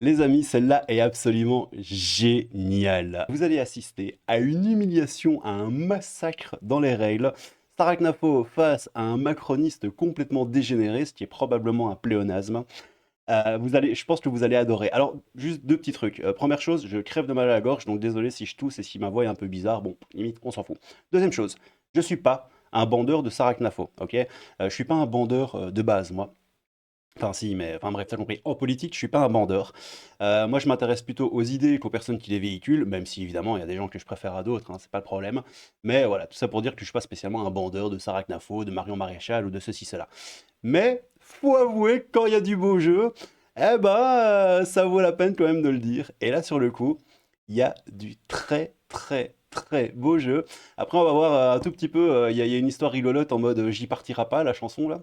Les amis, celle-là est absolument géniale. Vous allez assister à une humiliation, à un massacre dans les règles. Staraknafo face à un macroniste complètement dégénéré, ce qui est probablement un pléonasme. Je pense que vous allez adorer. Alors, juste deux petits trucs. Première chose, je crève de mal à la gorge, donc désolé si je tousse et si ma voix est un peu bizarre. Bon, limite, on s'en fout. Deuxième chose, je suis pas un bandeur de Saraknafo, ok? Je suis pas un bandeur de base, moi. Enfin si, mais enfin bref, t'as compris. En politique, je suis pas un bandeur. Moi, je m'intéresse plutôt aux idées qu'aux personnes qui les véhiculent, même si évidemment, il y a des gens que je préfère à d'autres, hein, c'est pas le problème. Mais voilà, tout ça pour dire que je suis pas spécialement un bandeur de Sarah Knafo, de Marion Maréchal ou de ceci, cela. Mais faut avouer, quand il y a du beau jeu, eh ben, ça vaut la peine quand même de le dire. Et là, sur le coup, il y a du très très très beau jeu. Après, on va voir un tout petit peu, il y a une histoire rigolote en mode J'y partira pas, la chanson là.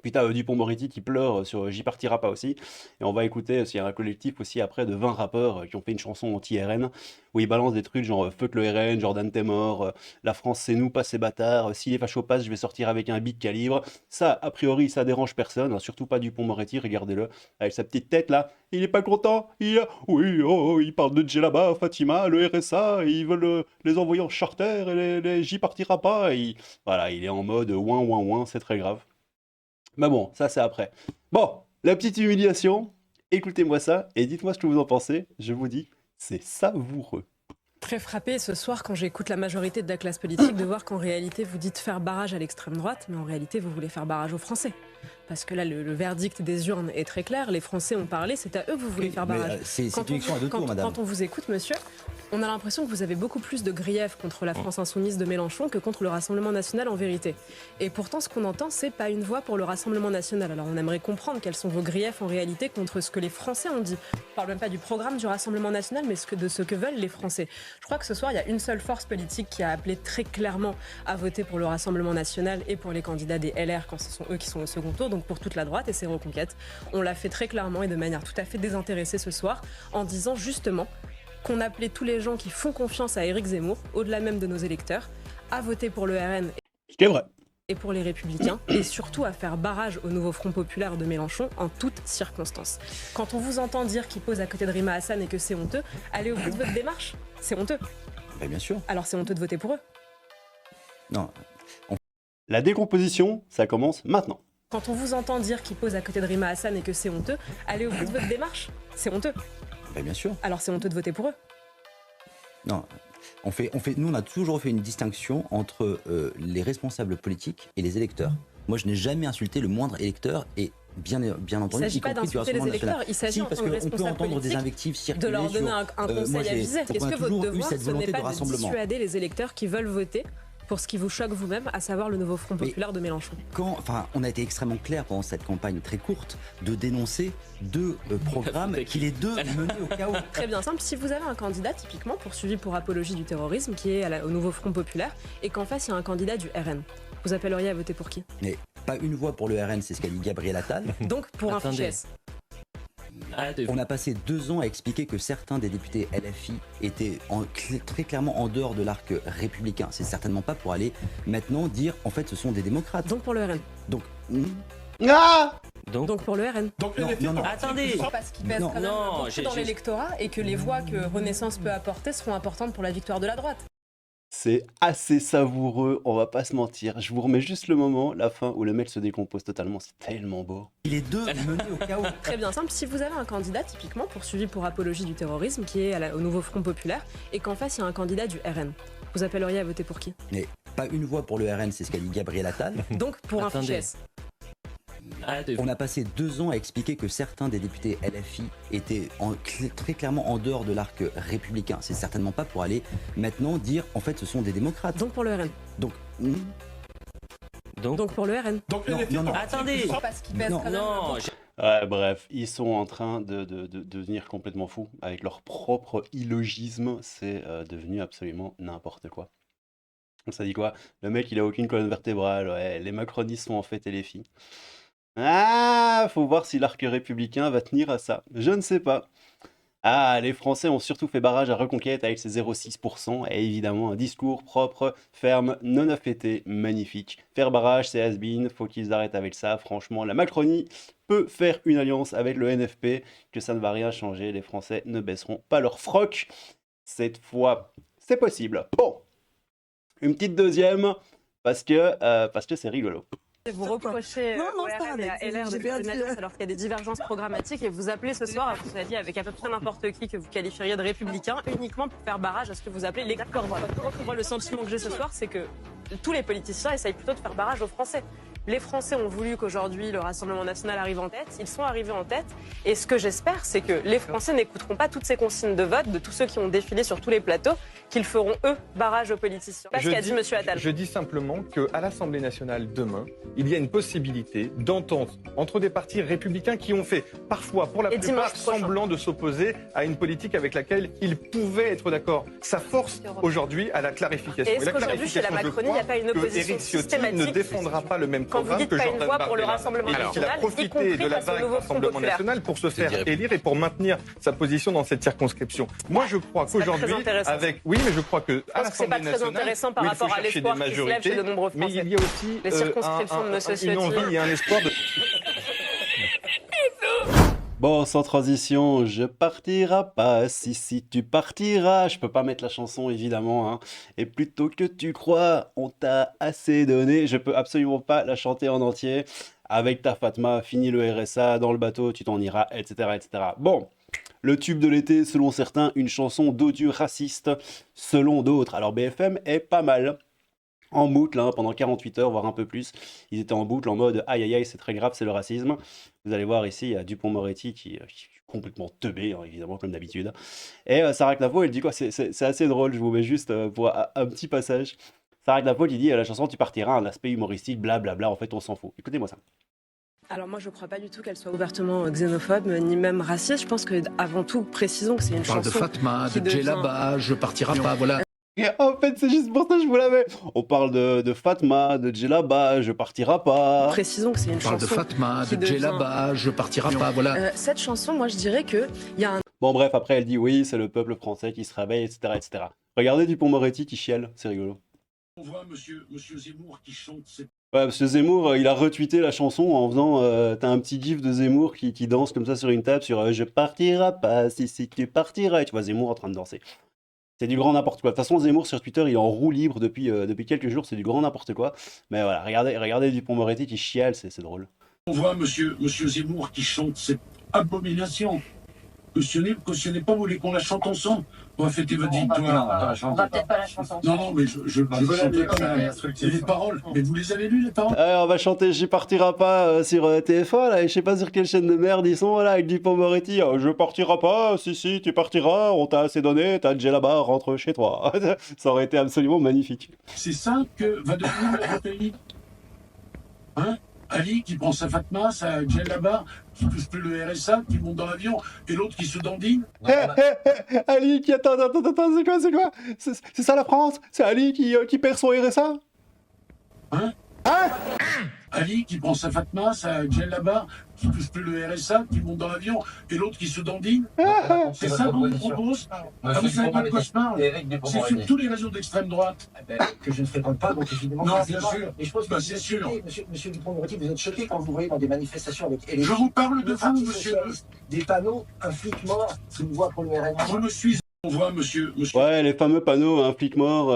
Puis t'as Dupond-Moretti qui pleure sur J'y partira pas aussi. Et on va écouter, il y a un collectif aussi après de 20 rappeurs qui ont fait une chanson anti-RN, où ils balancent des trucs genre Fuck le RN, Jordan t'es mort, la France c'est nous, pas ces bâtards, si les fachos passent, je vais sortir avec un big calibre. Ça, a priori, ça dérange personne, hein, surtout pas Dupond-Moretti, regardez-le, avec sa petite tête là. Il est pas content, oui, oh, il parle de Djellaba, Fatima, le RSA, ils veulent les envoyer en charter et J'y partira pas. Voilà, il est en mode ouin ouin ouin, c'est très grave. Mais bon, ça c'est après. Bon, la petite humiliation, écoutez-moi ça et dites-moi ce que vous en pensez. Je vous dis, c'est savoureux. Très frappée ce soir quand j'écoute la majorité de la classe politique de voir qu'en réalité vous dites faire barrage à l'extrême droite, mais en réalité vous voulez faire barrage aux Français. Parce que là, le verdict des urnes est très clair. Les Français ont parlé, c'est à eux que vous voulez Oui, faire mais barrage. c'est une élection à deux tours, madame. Quand on vous écoute, monsieur, on a l'impression que vous avez beaucoup plus de griefs contre la France insoumise de Mélenchon que contre le Rassemblement national en vérité. Et pourtant, ce qu'on entend, c'est pas une voix pour le Rassemblement national. Alors on aimerait comprendre quels sont vos griefs en réalité contre ce que les Français ont dit. Je parle même pas du programme du Rassemblement national, mais de ce que veulent les Français. Je crois que ce soir, il y a une seule force politique qui a appelé très clairement à voter pour le Rassemblement national et pour les candidats des LR quand ce sont eux qui sont au second tour, donc pour toute la droite, et c'est Reconquête. On l'a fait très clairement et de manière tout à fait désintéressée ce soir, en disant justement qu'on appelait tous les gens qui font confiance à Éric Zemmour, au-delà même de nos électeurs, à voter pour le RN C'est vrai. et pour les Républicains, et surtout à faire barrage au nouveau Front populaire de Mélenchon en toutes circonstances. Quand on vous entend dire qu'il pose à côté de Rima Hassan et que c'est honteux, allez au bout de votre démarche. C'est honteux. Ben, bien sûr. Alors c'est honteux de voter pour eux. Non. La décomposition, ça commence maintenant. Quand on vous entend dire qu'il pose à côté de Rima Hassan et que c'est honteux, allez au bout de votre démarche. C'est honteux. Ben, bien sûr. Alors c'est honteux de voter pour eux. Non. Nous, on a toujours fait une distinction entre les responsables politiques et les électeurs. Moi, je n'ai jamais insulté le moindre électeur et bien Il ne entendu, s'agit pas d'insulter les électeurs, il s'agit en parce tant que qu'on peut responsable entendre des politique invectives circuler de leur donner sur, un conseil avisé. Est-ce que votre devoir, ce n'est pas de dissuader les électeurs qui veulent voter pour ce qui vous choque vous-même, à savoir le nouveau Front populaire de Mélenchon? On a été extrêmement clair pendant cette campagne très courte de dénoncer deux programmes qui les deux menaient au chaos. Très bien simple, si vous avez un candidat typiquement poursuivi pour apologie du terrorisme qui est au nouveau Front populaire et qu'en face il y a un candidat du RN, vous appelleriez à voter pour qui? Mais pas une voix pour le RN, c'est ce qu'a dit Gabriel Attal. Donc pour un fichier S. On a passé 2 ans à expliquer que certains des députés LFI étaient très clairement en dehors de l'arc républicain. C'est certainement pas pour aller maintenant dire en fait ce sont des démocrates. Donc pour le RN. Donc Ah Donc pour le RN. non. Attendez. Parce qu'il pèse Non. quand même Non, beaucoup dans l'électorat et que les voix que Renaissance peut apporter seront importantes pour la victoire de la droite. C'est assez savoureux, on va pas se mentir. Je vous remets juste le moment, la fin, où le mec se décompose totalement, c'est tellement beau. Les deux menaient au chaos. Très bien simple, si vous avez un candidat typiquement poursuivi pour apologie du terrorisme qui est au nouveau Front populaire et qu'en face il y a un candidat du RN, vous appelleriez à voter pour qui? Mais pas une voix pour le RN, c'est ce qu'a dit Gabriel Attal. Donc pour un fichier S. On a passé 2 ans à expliquer que certains des députés LFI étaient très clairement en dehors de l'arc républicain. C'est certainement pas pour aller maintenant dire en fait ce sont des démocrates. Donc pour le RN. Donc Donc pour le RN. non. Attendez. Parce qu'il pèse Non. quand même Non, beaucoup. Ouais, bref, ils sont en train de devenir complètement fous avec leur propre illogisme, c'est devenu absolument n'importe quoi. Donc ça dit quoi? Le mec il a aucune colonne vertébrale, ouais, les macronistes sont en fait et les filles. Ah, faut voir si l'arc républicain va tenir à ça. Je ne sais pas. Ah, les Français ont surtout fait barrage à Reconquête avec ses 0,6% et évidemment un discours propre, ferme, non affêté, magnifique. Faire barrage, c'est has-been, faut qu'ils arrêtent avec ça. Franchement, la Macronie peut faire une alliance avec le NFP, que ça ne va rien changer. Les Français ne baisseront pas leur froc. Cette fois, c'est possible. Bon, une petite deuxième, parce que c'est rigolo. Vous reprochez Non, non, au ça RN et va, à LR de j'ai bien faire une dit. alliance alors qu'il y a des divergences programmatiques et vous appelez ce soir, vous avez dit avec à peu près n'importe qui que vous qualifieriez de républicain uniquement pour faire barrage à ce que vous appelez les accords. Moi, le sentiment que j'ai ce soir, c'est que tous les politiciens essayent plutôt de faire barrage aux Français. Les Français ont voulu qu'aujourd'hui le Rassemblement national arrive en tête, ils sont arrivés en tête, et ce que j'espère, c'est que les Français n'écouteront pas toutes ces consignes de vote de tous ceux qui ont défilé sur tous les plateaux, qu'ils feront eux barrage aux politiciens. Pas ce qu'a dit M. Attal. Je dis simplement qu'à l'Assemblée nationale demain, il y a une possibilité d'entente entre des partis républicains qui ont fait parfois, pour la plupart, semblant de s'opposer à une politique avec laquelle ils pouvaient être d'accord. Ça force aujourd'hui à la clarification. Et est-ce qu'aujourd'hui, chez la Macronie, il n'y a pas une opposition systématique ne défendra pas le même quand vous dites pas une voix pour le Rassemblement Il national, a y profité compris de la face au vague nouveau Front Rassemblement populaire. national pour se faire élire et pour maintenir sa position dans cette circonscription. Moi, je crois qu'aujourd'hui, oui, mais je crois que à c'est pas l'Assemblée très nationale, intéressant par rapport à l'espoir qui se lève chez de nombreux mais Français. il y a aussi Les circonscriptions de Monsieur une Ciotti. envie et un espoir de... Bon, sans transition, je partirai pas, si tu partiras. Je peux pas mettre la chanson, évidemment, hein. Et plutôt que tu crois, on t'a assez donné. Je peux absolument pas la chanter en entier. Avec ta Fatma, fini le RSA, dans le bateau, tu t'en iras, etc., etc. Bon, le tube de l'été, selon certains, une chanson d'odieux raciste, selon d'autres. Alors BFM est pas mal. En boucle, hein, pendant 48 heures, voire un peu plus. Ils étaient en boucle en mode aïe aïe aïe, c'est très grave, c'est le racisme. Vous allez voir ici, il y a Dupond-Moretti qui est complètement teubé, hein, évidemment, comme d'habitude. Et Sarah Knafo, elle dit quoi? C'est assez drôle, je vous mets juste pour un petit passage. Sarah Knafo qui dit la chanson Tu partiras, un aspect humoristique, blablabla, en fait, on s'en fout. Écoutez-moi ça. Alors moi je ne crois pas du tout qu'elle soit ouvertement xénophobe ni même raciste. Je pense que avant tout précisons que c'est une chanson. On parle de Fatma, qui de Djellaba, je partirai pas, voilà. Et en fait, c'est juste pour ça que je vous l'avais. On parle de Fatma, de Djellaba, je partirai pas. Précisons que c'est une On parle de chanson. Fatma, qui de Djellaba, je partirai pas, voilà. Cette chanson, moi je dirais qu'il y a un. Bon bref, après elle dit oui, c'est le peuple français qui se réveille, etc., etc. Regardez Dupond-Moretti qui chiale, c'est rigolo. On voit monsieur Zemmour qui chante ses... Ouais, parce que Zemmour, il a retweeté la chanson en faisant, t'as un petit gif de Zemmour qui danse comme ça sur une table sur je partirai pas, si tu partiras, et tu vois Zemmour en train de danser. C'est du grand n'importe quoi. De toute façon, Zemmour sur Twitter, il est en roue libre depuis quelques jours, c'est du grand n'importe quoi. Mais voilà, regardez Dupond-Moretti qui chiale, c'est drôle. On voit monsieur Zemmour qui chante cette abomination. Cautionnez pas, vous voulez qu'on la chante ensemble? On va fêter votre victoire. On va peut-être pas la chanter ensemble. Non, mais je veux chanter quand même. Les paroles, mais vous les avez lues, les paroles? On va chanter J'y partirai pas sur TF1, là, et je sais pas sur quelle chaîne de merde ils sont, là, avec Dupond-Moretti. Je partirai pas, si, tu partiras, on t'a assez donné, t'as Djellaba, rentre chez toi. Ça aurait été absolument magnifique. C'est ça que va devenir notre pays. Hein? Ali qui prend sa Fatma, sa Djellaba, qui touche plus le RSA, qui monte dans l'avion, et l'autre qui se dandine. Ali qui... Attends, c'est quoi? C'est ça la France? C'est Ali qui perd son RSA? Hein? Ali qui prend sa Fatma, sa Djellaba, qui touche plus le RSA, qui monte dans l'avion, et l'autre qui se dandine. C'est ça qu'on vous propose? Vous savez pas de quoi je parle? C'est sur tous les réseaux d'extrême droite. Que je ne fréquente pas, donc évidemment. Non, bien sûr. Et je pense que vous êtes choqué, monsieur Dupond-Moretti, vous êtes choqué quand vous voyez dans des manifestations avec LFI, Je vous parle de vous, monsieur. des panneaux, un flic mort, une voix pour le RN. Je me suis... On voit, monsieur... Ouais, les fameux panneaux, un flic mort,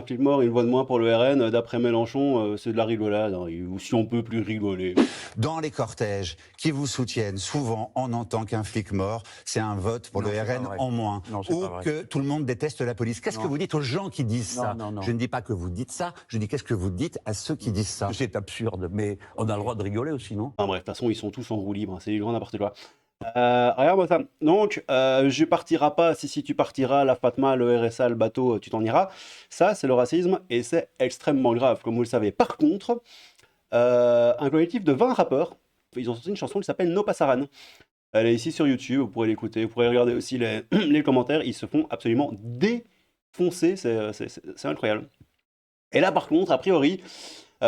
une voix de moins pour le RN, d'après Mélenchon, c'est de la rigolade, hein, ou si on peut plus rigoler. Dans les cortèges qui vous soutiennent, souvent on entend qu'un flic mort, c'est un vote pour le RN en moins, ou que tout le monde déteste la police. Qu'est-ce que vous dites aux gens qui disent ça? Je ne dis pas que vous dites ça, je dis qu'est-ce que vous dites à ceux qui disent ça? C'est absurde, mais on a le droit de rigoler aussi, non? Enfin bref, de toute façon, ils sont tous en roue libre, hein, c'est du grand n'importe quoi. Regarde-moi ça. Donc, je partirai pas, si tu partiras, la Fatma, le RSA, le bateau, tu t'en iras. Ça, c'est le racisme et c'est extrêmement grave, comme vous le savez. Par contre, un collectif de 20 rappeurs, ils ont sorti une chanson qui s'appelle No Pasaran. Elle est ici sur YouTube, vous pourrez l'écouter, vous pourrez regarder aussi les commentaires, ils se font absolument défoncer, c'est incroyable. Et là, par contre, a priori,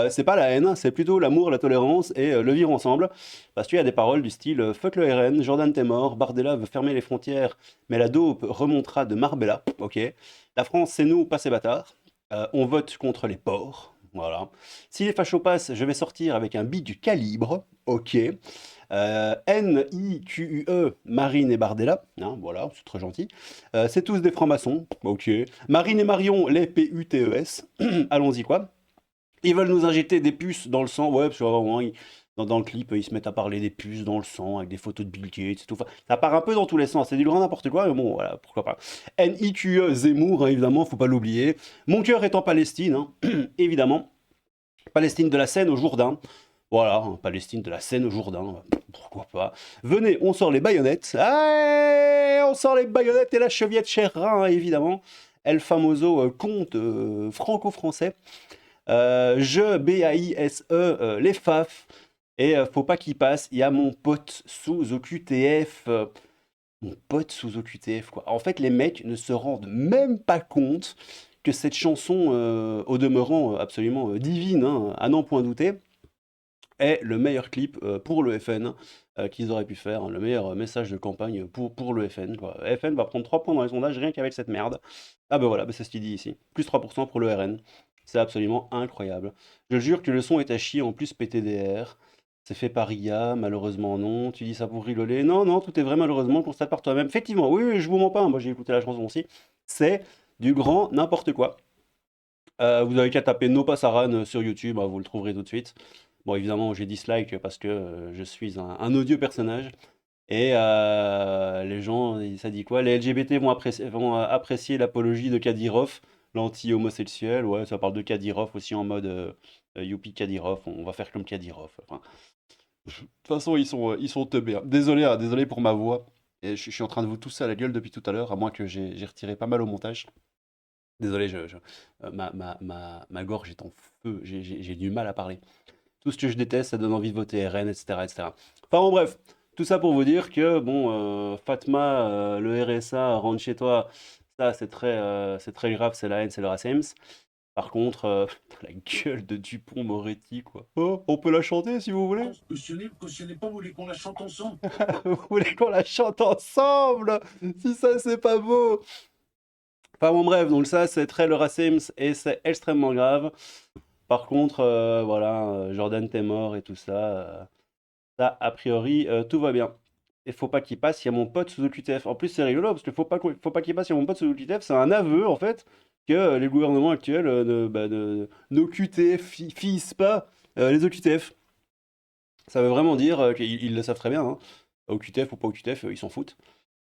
c'est pas la haine, hein, c'est plutôt l'amour, la tolérance et le vivre ensemble. Parce qu'il y a des paroles du style fuck le RN, Jordan t'es mort, Bardella veut fermer les frontières, mais la dope remontera de Marbella. Ok. La France, c'est nous, pas ces bâtards. On vote contre les porcs. Voilà. Si les fachos passent, je vais sortir avec un bic du calibre. Ok. NIQUE, Marine et Bardella. Hein, voilà, c'est très gentil. C'est tous des francs-maçons. Ok. Marine et Marion, les PUTES. Allons-y, quoi. Ils veulent nous injecter des puces dans le sang. Ouais, parce que vraiment, dans le clip, ils se mettent à parler des puces dans le sang avec des photos de Bill Gates et tout. Enfin, ça part un peu dans tous les sens. C'est du grand n'importe quoi, mais bon, voilà, pourquoi pas. NIQE, Zemmour, hein, évidemment, faut pas l'oublier. Mon cœur est en Palestine, hein, évidemment. Palestine de la Seine au Jourdain. Voilà, hein, Palestine de la Seine au Jourdain. Pourquoi pas. Venez, on sort les baïonnettes. Allez, on sort les baïonnettes et la chevillette Cher-Rhin, évidemment. El famoso conte franco-français. Je, B-A-I-S-E, les FAF. Et faut pas qu'il passe. Il y a mon pote sous OQTF. Mon pote sous OQTF, quoi. En fait, les mecs ne se rendent même pas compte que cette chanson, au demeurant absolument divine, hein, à n'en point douter, est le meilleur clip pour le FN qu'ils auraient pu faire, hein, le meilleur message de campagne pour le FN. Quoi. FN va prendre 3 points dans les sondages rien qu'avec cette merde. Ah ben voilà, c'est ce qu'il dit ici. Plus 3% pour le RN. C'est absolument incroyable. Je jure que le son est à chier, en plus PTDR. C'est fait par IA, malheureusement non. Tu dis ça pour rigoler. Non, non, tout est vrai malheureusement, constate par toi-même. Effectivement, oui, oui, je vous mens pas, moi j'ai écouté la chanson aussi. C'est du grand n'importe quoi. Vous avez qu'à taper No Passaran sur YouTube, hein, vous le trouverez tout de suite. Bon, évidemment, j'ai dislike parce que je suis un odieux personnage. Et les gens, ça dit quoi? Les LGBT vont apprécier l'apologie de Kadyrov, l'anti-homosexuel. Ouais, ça parle de Kadyrov aussi en mode youpi Kadyrov, on va faire comme Kadyrov. Enfin, de toute façon, ils sont teubés. Hein. Désolé, hein, désolé pour ma voix. Et je suis en train de vous tousser à la gueule depuis tout à l'heure, à moins que j'ai retiré pas mal au montage. Désolé, ma gorge est en feu, j'ai du mal à parler. Tout ce que je déteste, ça donne envie de voter RN, etc. etc. Enfin bon, bref, tout ça pour vous dire que, bon, Fatma, le RSA, rentre chez toi, ça c'est très grave, c'est la haine, c'est le racisme. Par contre, la gueule de Dupond-Moretti, quoi. Oh, on peut la chanter si vous voulez. Cautionnez pas, vous voulez qu'on la chante ensemble? Vous voulez qu'on la chante ensemble? Si ça, c'est pas beau. Enfin bon, bref, donc ça, c'est très le racisme et c'est extrêmement grave. Par contre, voilà, Jordan t'es mort et tout ça, ça, a priori, tout va bien. Et faut pas qu'il passe, il y a mon pote sous OQTF. En plus, c'est rigolo, parce qu'il faut pas qu'il passe, il y a mon pote sous OQTF, c'est un aveu, en fait, que les gouvernements actuels n'OQTFisent pas les OQTF. Ça veut vraiment dire qu'ils le savent très bien, hein. OQTF ou pas OQTF, ils s'en foutent.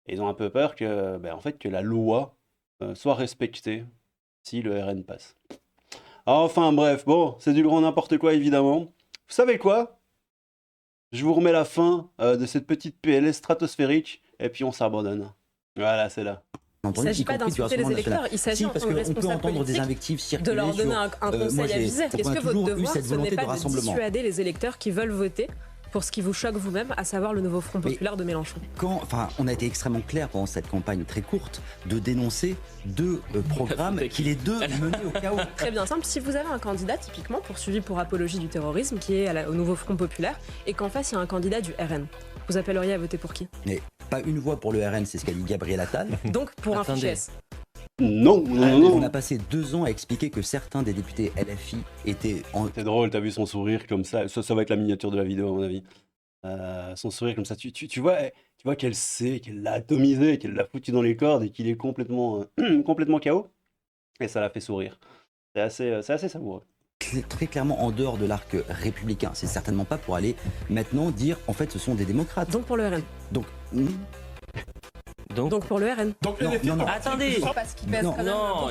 Et ils ont un peu peur que, en fait, que la loi soit respectée si le RN passe. Enfin bref, bon, c'est du grand n'importe quoi évidemment. Vous savez quoi? Je vous remets la fin de cette petite PLS stratosphérique et puis on s'abandonne. Voilà, c'est là. Il ne s'agit pas d'insulter les électeurs, il s'agit en tant que responsable politique de leur donner un conseil avisé. Est-ce que votre devoir, ce n'est pas de dissuader les électeurs qui veulent voter pour ce qui vous choque vous-même, à savoir le nouveau Front populaire de Mélenchon? On a été extrêmement clair pendant cette campagne très courte de dénoncer 2 programmes qui les 2 menaient au chaos. Très bien simple, si vous avez un candidat typiquement poursuivi pour apologie du terrorisme qui est au nouveau Front populaire et qu'en face il y a un candidat du RN, vous appelleriez à voter pour qui? Mais pas une voix pour le RN, c'est ce qu'a dit Gabriel Attal. Donc pour un fichier S. Non, non, non. On a passé 2 ans à expliquer que certains des députés LFI étaient en... C'est drôle, t'as vu son sourire comme ça. Ça va être la miniature de la vidéo à mon avis. Son sourire comme ça, tu vois qu'elle sait, qu'elle l'a atomisé, qu'elle l'a foutu dans les cordes et qu'il est complètement, complètement KO. Et ça l'a fait sourire. C'est assez savoureux. Très clairement en dehors de l'arc républicain. C'est certainement pas pour aller maintenant dire en fait ce sont des démocrates. Donc pour le RN. Donc pour le RN. Donc non. Attendez.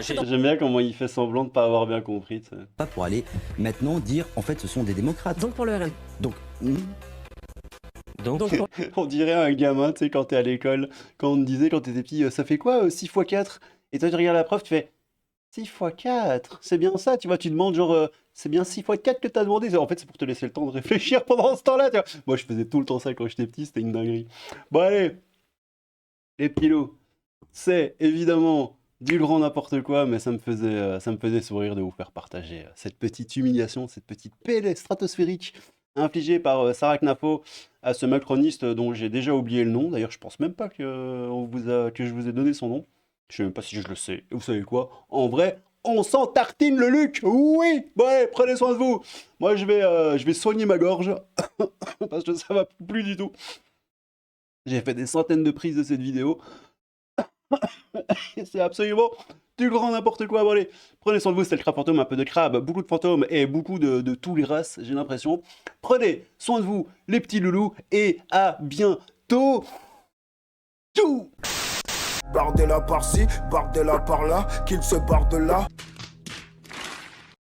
J'aime bien comment il fait semblant de pas avoir bien compris. T'sais. Pas pour aller maintenant dire en fait ce sont des démocrates. Donc pour le RN. Donc On dirait un gamin, tu sais, quand t'es à l'école, quand on te disait quand t'étais petit, ça fait quoi 6 x 4? Et toi tu regardes la prof, tu fais 6 x 4, c'est bien ça, tu vois, tu demandes genre, c'est bien 6 x 4 que t'as demandé. En fait, c'est pour te laisser le temps de réfléchir pendant ce temps-là, tu vois. Moi, je faisais tout le temps ça quand j'étais petit, c'était une dinguerie. Bon, allez, les petits loups, c'est évidemment du grand n'importe quoi, mais ça me faisait sourire de vous faire partager cette petite humiliation, cette petite PLS stratosphérique infligée par Sarah Knafo à ce macroniste dont j'ai déjà oublié le nom. D'ailleurs, je pense même pas que je vous ai donné son nom. Je sais même pas si je le sais. Et vous savez quoi? En vrai, on s'en tartine le Luc. Oui. Bon allez, prenez soin de vous. Moi, je vais soigner ma gorge parce que ça va plus du tout. J'ai fait des centaines de prises de cette vidéo. C'est absolument du grand n'importe quoi. Bon allez, prenez soin de vous, c'était le crabe fantôme, un peu de crabe, beaucoup de fantômes et beaucoup de tous les races, j'ai l'impression. Prenez soin de vous, les petits loulous, et à bientôt. Tout. Bardez-la par-ci, bardez-la par-là, qu'il se barre de là.